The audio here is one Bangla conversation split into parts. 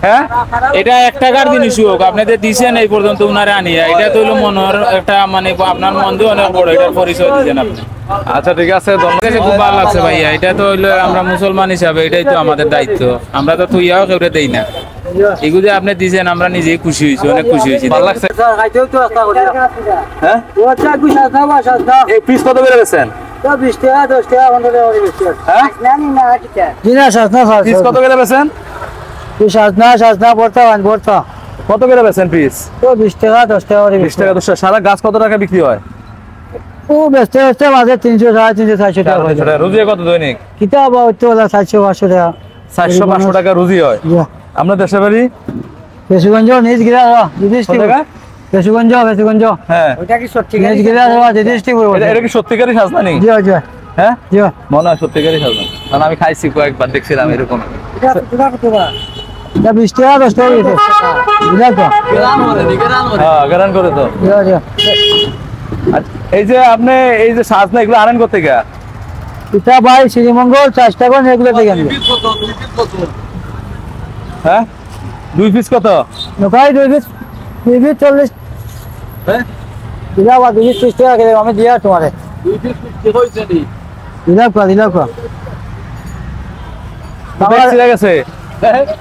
হ্যাঁ এটা 1 টাকার জিনিস হোক আপনাদের দিছেন এই পর্যন্ত উনারে আনিয়া এটা তো হলো মনের একটা মানে আপনার মন দিয়ে অনেক বড় এটার পরিচয় দিচ্ছেন আপনি। আচ্ছা ঠিক আছে, খুব ভালো লাগছে ভাইয়া, এটা তো হইলো আমরা মুসলমান হিসাবে এটাই তো আমাদের দায়িত্ব, আমরা তো তুইয়াও কেউ দেই না, এগুলো যে আপনি দিয়েছেন আমরা নিজেই খুশি হয়েছি, অনেক খুশি হয়েছি। ভালো লাগছে। হ্যাঁ এই পিস কত করে বেচেন? 20 টাকা 10 টাকা 15 টাকা করে বেচি। হ্যাঁ না না আচ্ছা দিনা সাজনা পিস কত করে বেচেন? সাজনা বর্তা কত করে বেচেন পিস? তো 20 টাকা 10 টাকা করে 20 টাকা 10 টাকা। সারা গাছ কত টাকা বিক্রি হয়? ও বেচতে মাঝে 300 350 400 টাকা হয়। রুজি কত দৈনিক? কিতাব হচ্ছে 400 500 টাকা 400 500 টাকা রুজি হয়। আপনার দেশের বাড়ি? বেসুগঞ্জ নিজ গিরা যুধিষ্ঠির টাকা বেসুগঞ্জ হ্যাঁ ওটা কি সত্যি নিজ গিরা যুধিষ্ঠির এটা কি সত্যিকারই সাজনা নেই? জি জি হ্যাঁ জি মনে হয় সত্যিকারই সাজনা, কারণ আমি খাইছি কয়েকবার, দেখছিলাম এরকম। এটা কত টাকা? এটা 20 টাকা 10 টাকা দিতে বুঝা তো হ্যাঁ গারান করে তো। জি জি আচ্ছা, এই যে আপনি এই যে সাজনা এগুলো আনেন কোথা থেকে? এটা ভাই শ্রীমঙ্গল 4 টাকা এগুলো থেকে আনবে। হ্যাঁ 2 পিস কত? নকাই 2 পিস 40 হ্যাঁ দিলা বা 2 পিস 30 টাকা করে আমি দিয়া তোমারে 2 পিস কি হইছে নি? দিলা কো ব্যাগ ছিড়ে গেছে,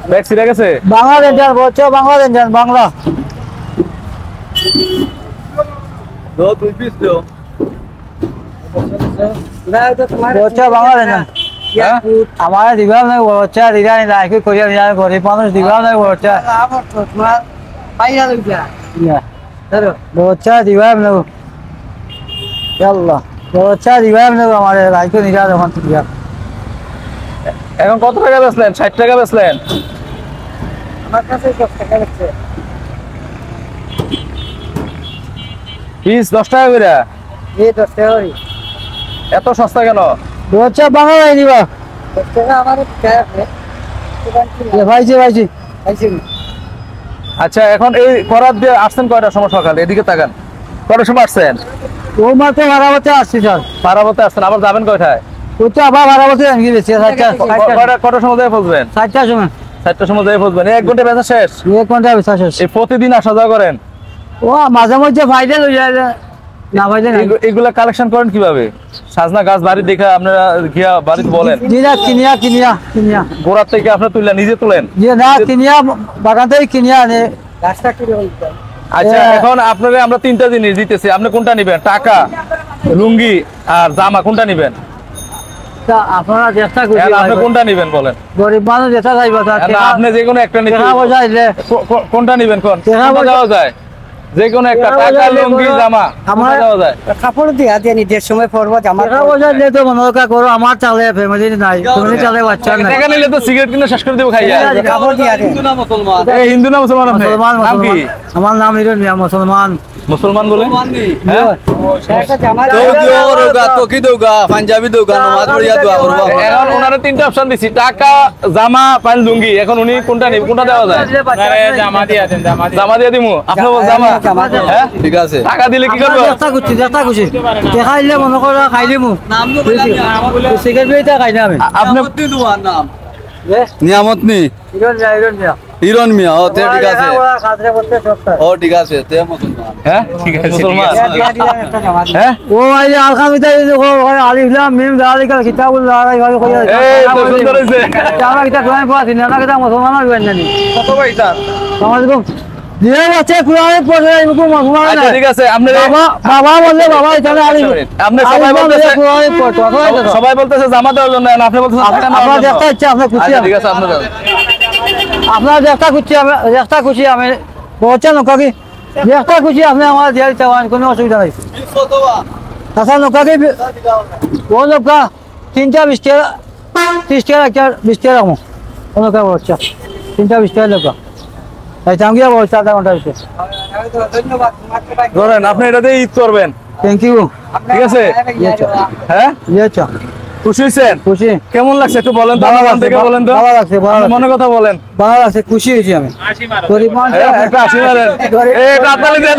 ব্যাগ ছিড়ে গেছে। বাংলাদেশ যান বলছো বাংলাদেশ যান বাংলা দো 2 পিস দো না এটা তোমার বলছো বাংলাদেশ যান হ্যাঁ আমার দিবা না বলছো দিলা না রাখি কইয়া দিলা গরিব মানুষ দিবা না বলছো আমার তো তোমার পাইয়া লইয়া ইয়া ধরো বলছো দিবা না আল্লাহ বলছো দিবা না আমারে রাখি নিলা যখন দিয়া এখন কত টাকা বেচলেন? 60 টাকা বেচলেন। আমার কাছে 10 টাকা আছে পিস 10 টাকা করে? এই 10 টাকা করে এত সস্তা কেন? বলছো বাংলা দিবা 10 টাকা আমার টাকা আছে ভাইজি আচ্ছা এখন এই করাত দিয়ে আসছেন কয়টার সময় সকালে? এদিকে তাকান, কয়টার সময় আসছেন? ও মাত্র ভাড়াবতে আসছি স্যার পারাবতে আসছেন, আবার যাবেন কয়টায়? ও তো আবার ভাড়াবতে আনকি বেশি কয়টার সময় যাই পৌঁছবেন? 4টার সময় 4টার সময় যাই পৌঁছবেন। 1 ঘন্টা বেচা শেষ? 1 ঘন্টা বেশি শেষ। এই প্রতিদিন আসা যাওয়া করেন? ও মাঝে মধ্যে ভাইরাল হয়ে যায় না ভাইরাল এগুলা কালেকশন করেন কিভাবে? সাজনা গাছ বাড়ি দেখে আপনারা গিয়া বাড়িতে বলেন? জিরা কিনিয়া গোড়ার থেকে আপনারা তুললেন, নিজে তুলেন? যে না কিনিয়া বাগান থেকে কিনিয়া আনে গাছটা কিনে আচ্ছা এখন আপনারা আমরা 3টা জিনিস দিতেছি, আপনি কোনটা নেবেন? টাকা, লুঙ্গি আর জামা, কোনটা নেবেন? আপনারা চেষ্টা করছি আপনি কোনটা নেবেন বলেন? গরিব মানুষ যেটা চাইবা আপনি যে কোনো একটা নিতে, কোনটা নেবেন? কোন যাওয়া যায়? যে কোনো একটা, টাকা, লুঙ্গি, জামা, আমার যাওয়া যায়? কাপড় দিয়া দিয়ে নিজের সময় পরবো জামা বোঝা দিলে তো মনোকা করো, আমার চালে ফ্যামিলি নাই, ফ্যামিলি চালে বাচ্চা নাই, টাকা নিলে তো সিগারেট কিনে শেষ করে দেবো খাইয়া। কাপড় দিয়া হিন্দু না মুসলমান? হিন্দু না মুসলমান? নাম কি? আমার নাম হিরণ মিয়া, মুসলমান। মুসলমান বলে? পাঞ্জাবি দৌগা নামাজ পড়িয়া দোয়া করব। এখন ওনারা 3টা অপশন দিছি, টাকা, জামা, পান, লুঙ্গি। এখন উনি কোনটা নেবে? কোনটা দেওয়া যায়? জামা দিয়ে দেন, জামা দিয়ে দিমু। আপনি বল জামা? হ্যাঁ ঠিক আছে। টাকা দিলে কি করব? চেষ্টা করছি দেখাইলে মনে করো খাইলে মু সিগারেট বিটা খাই না আমি। আপনি তোমার নাম নিয়ামত নি হিরণ মিয়া? ও তে ঠিক আছে, ও ঠিক আছে, তে মুসলমান। হ্যাঁ ঠিক আছে, মুসলমান। হ্যাঁ ও আই আলখামিতা আলিফলাম মিম যালিকাল কিতাবুল্লাহ আলাইহি কইয়া এই তো সুন্দর হইছে। আমরা কিতা কোরআন পড়াছি না, আমরা কিতা মুসলমান হইবেন না নি? কত পয়সা? আমাদের দিয়ে আছে কোরআন পড়ে মুকু মুসলমান না। আচ্ছা ঠিক আছে, আপনি বাবা বললে বাবা এখানে আলিফ আপনি সবাই বলতেছে কোরআন পড়তো, সবাই বলতেছে জামা দেওয়ার জন্য, আপনি বলতেছেন টাকা না। আপনার দেখতে ইচ্ছা আপনার খুশি, ঠিক আছে, আপনি আপনার চেষ্টা করছি আমি বলছেন নৌকাকি চেষ্টা করছি, আপনি আমার দিয়ে দিতে পারেন, কোনো অসুবিধা নেই। তাছাড়া নৌকাকি ও নৌকা 3টা 20 টাকা 30 টাকা একটা 20 টাকা রাখবো নৌকা বলছে 3টা 20 টাকা নৌকা তাই চাঙ্গিয়া বলছে আধা ঘন্টা হয়েছে। ধরেন আপনি এটাতে ঈদ করবেন। Thank you. ঠিক আছে, হ্যাঁ খুশি হয়েছেন? খুশি। কেমন লাগছে একটু বলেন তো, আমার থেকে বলেন তো। ভালো লাগছে, মনে কথা বলেন। ভালো লাগছে, খুশি হয়েছি আমি। গরিব মানুষ একটা হাসি মারেন, একটা হাততালি দেন।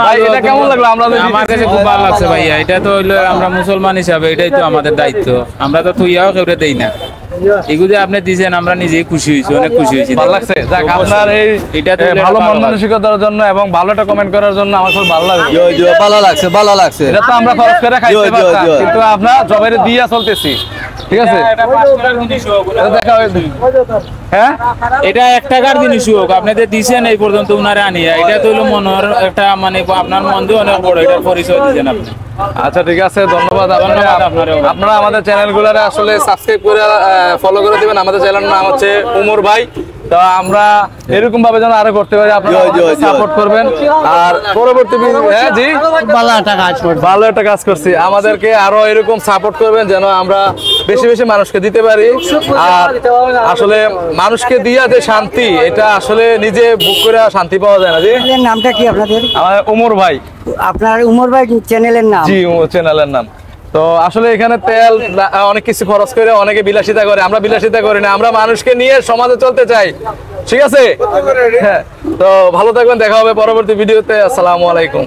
ভাই এটা কেমন লাগলো? আমার কাছে খুব ভালো লাগছে ভাইয়া, এটা তো হইলো আমরা মুসলমান হিসাবে এটাই তো আমাদের দায়িত্ব, আমরা তো তুইয়াও কেউ দেই না। এগুলো যে আপনি দিয়েছেন আমরা নিজেই খুশি হয়েছি, অনেক খুশি হয়েছি। ভালো লাগছে। যাক, আপনার এই এটা তো ভালো মন মানসিকতার জন্য এবং ভালো একটা কমেন্ট করার জন্য আমার খুব ভালো লাগে। ভালো লাগছে, ভালো লাগছে। এটা তো আমরা খরচ করে খাইতে জি, জি, পারতাম, জি। কিন্তু আমরা জবাইরে দিয়া চলতেছি। ঠিক আছে, এটা 5 টাকার জিনিস হোক, এটা দেখা হয়েছে। হ্যাঁ, এটা 1 টাকার জিনিস হোক, আপনি যে দিয়েছেন এই পর্যন্ত উনারে আনিয়া, এটা তো হলো মনের একটা মানে আপনার মন দিয়ে অনেক বড় এটার পরিচয় দিয়েছেন আপনি। আচ্ছা ঠিক আছে, ধন্যবাদ। ধন্যবাদ আপনারও। আপনারা আমাদের চ্যানেলগুলোরে আসলে সাবস্ক্রাইব করে ফলো করে দিবেন। আমাদের চ্যানেলের নাম হচ্ছে উমর ভাই। তো আমরা এরকম ভাবে যেন আরো করতে পারি, আপনারা সাপোর্ট করবেন। আর পরবর্তী হ্যাঁ জি, ভালো একটা কাজ করছে। ভালো একটা কাজ করছি, আমাদেরকে আরো এরকম সাপোর্ট করবেন যেন আমরা বেশি বেশি মানুষকে দিতে পারি। আর আসলে মানুষকে দিয়া যে শান্তি, এটা আসলে নিজে বুক করে শান্তি পাওয়া যায় না। জি, চ্যানেলের নামটা কি আপনাদের? আমার উমর ভাই। আপনার উমর ভাই চ্যানেলের নাম? জি, চ্যানেলের নাম। তো আসলে এখানে তেল অনেক কিছু খরচ করে অনেকে বিলাসিতা করে, আমরা বিলাসিতা করি না, আমরা মানুষকে নিয়ে সমাজে চলতে চাই। ঠিক আছে, হ্যাঁ, তো ভালো থাকবেন, দেখা হবে পরবর্তী ভিডিওতে। আসসালামু আলাইকুম।